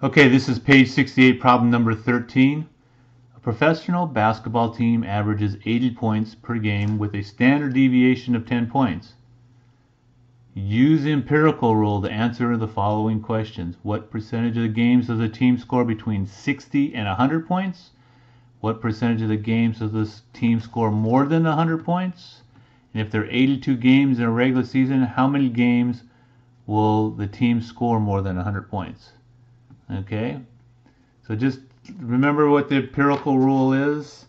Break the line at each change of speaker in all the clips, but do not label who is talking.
Okay, this is page 68, problem number 13. A professional basketball team averages 80 points per game with a standard deviation of 10 points. Use the empirical rule to answer the following questions. What percentage of the games does the team score between 60 and 100 points? What percentage of the games does this team score more than 100 points? And if there are 82 games in a regular season, how many games will the team score more than 100 points? Okay, so just remember what the empirical rule is.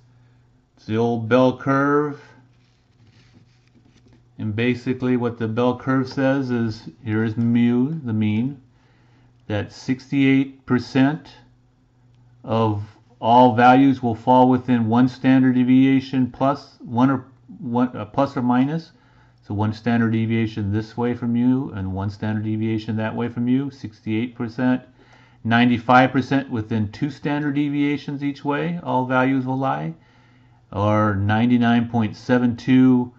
It's the old bell curve. And basically what the bell curve says is, here is mu, the mean, that 68% of all values will fall within one standard deviation plus plus or minus. So one standard deviation this way from mu and one standard deviation that way from mu, 68%. 95% within two standard deviations each way, all values will lie, or 99.72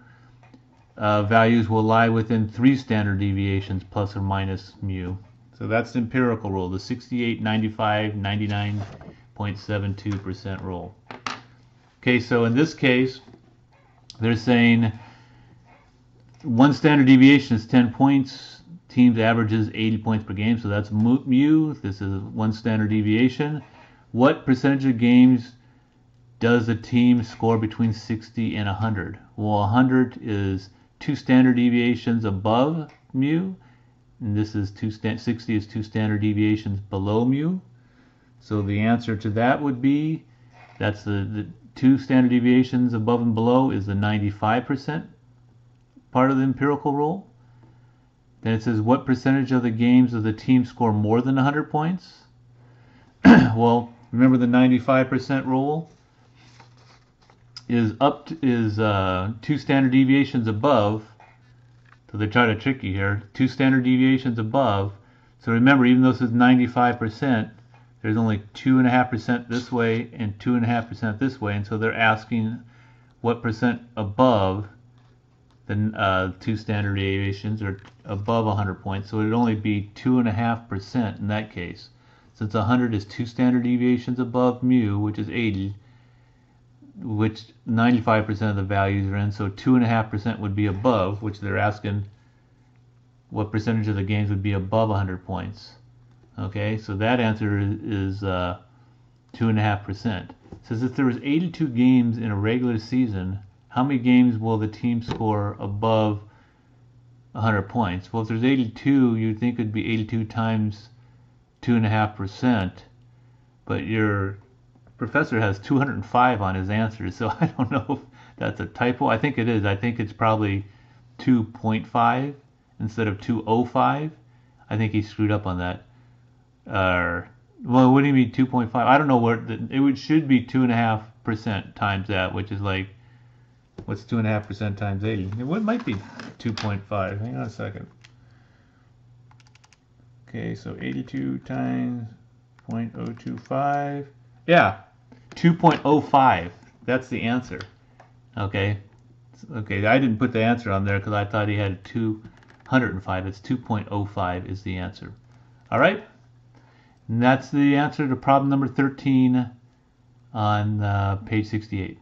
values will lie within three standard deviations plus or minus mu. So that's the empirical rule, the 68, 95, 99.72% rule. Okay, so in this case, they're saying one standard deviation is 10 points. Teams averages 80 points per game, so that's mu. This is one standard deviation. What percentage of games does a team score between 60 and 100? Well, 100 is two standard deviations above mu, and this is 60 is two standard deviations below mu. So the answer to that would be, that's the two standard deviations above and below is the 95% part of the empirical rule. Then it says, what percentage of the games does the team score more than 100 points? Well, remember the 95% rule is two standard deviations above. So they try to trick you here. Two standard deviations above. So remember, even though this is 95%, there's only 2.5% this way and 2.5% this way. And so they're asking what percent above the two standard deviations are above 100 points, so it would only be 2.5% in that case. Since 100 is two standard deviations above mu, which is 80, which 95% of the values are in, so 2.5% would be above, which they're asking what percentage of the games would be above 100 points. Okay, so that answer is 2.5%. It says if there was 82 games in a regular season, how many games will the team score above 100 points? Well, if there's 82, you'd think it'd be 82 times 2.5%, but your professor has 205 on his answer, so I don't know if that's a typo. I think it is. I think it's probably 2.5 instead of 205. I think he screwed up on that. Well, what do you mean 2.5? I don't know where it should be 2.5% times that, which is like, what's 2.5% times 80? It might be 2.5. Hang on a second. Okay, so 82 times 0.025. Yeah, 2.05. That's the answer. Okay. Okay, I didn't put the answer on there because I thought he had 205. It's 2.05 is the answer. All right. And that's the answer to problem number 13 on page 68.